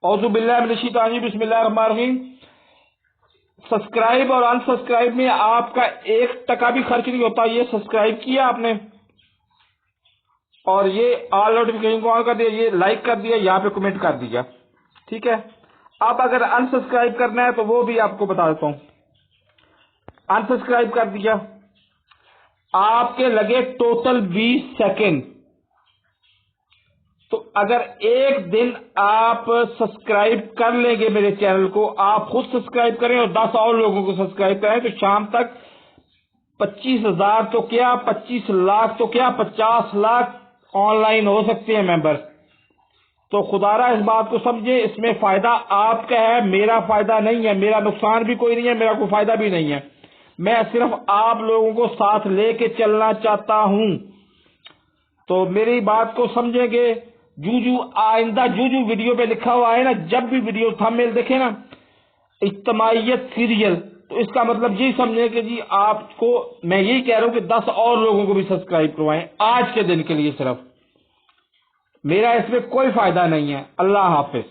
اعوذ باللہ من الشیطان الرجیم، بسم اللہ الرحمن الرحیم۔ سبسکرائب اور انسبسکرائب میں آپ کا 1 بھی خرچ نہیں ہوتا۔ یہ سبسکرائب کیا آپ نے اور یہ آل نوٹیفیکیشن کو آن کر دیا، یہ لائک کر دیا، یہاں پہ کمنٹ کر دیا، ٹھیک ہے۔ اب اگر انسبسکرائب کرنا ہے تو وہ بھی آپ کو بتا دیتا ہوں۔ انسبسکرائب کر دیا، آپ کے لگے ٹوٹل 20 سیکنڈ۔ تو اگر ایک دن آپ سبسکرائب کر لیں گے میرے چینل کو، آپ خود سبسکرائب کریں اور 10 اور لوگوں کو سبسکرائب کریں، تو شام تک 25,000 تو کیا 25 لاکھ تو کیا 50 لاکھ آن لائن ہو سکتے ہیں ممبر۔ تو خدا را اس بات کو سمجھیں، اس میں فائدہ آپ کا ہے، میرا فائدہ نہیں ہے، میرا نقصان بھی کوئی نہیں ہے، میرا کوئی فائدہ بھی نہیں ہے۔ میں صرف آپ لوگوں کو ساتھ لے کے چلنا چاہتا ہوں۔ تو میری بات کو سمجھیں گے۔ آئندہ جو ویڈیو پہ لکھا ہوا ہے نا، جب بھی ویڈیو تھمبنیل دیکھیں نا اجتماعیت سیریل، تو اس کا مطلب یہی سمجھیں کہ جی آپ کو میں یہی کہہ رہا ہوں کہ 10 اور لوگوں کو بھی سبسکرائب کروائیں آج کے دن کے لیے صرف۔ میرا اس میں کوئی فائدہ نہیں ہے۔ اللہ حافظ۔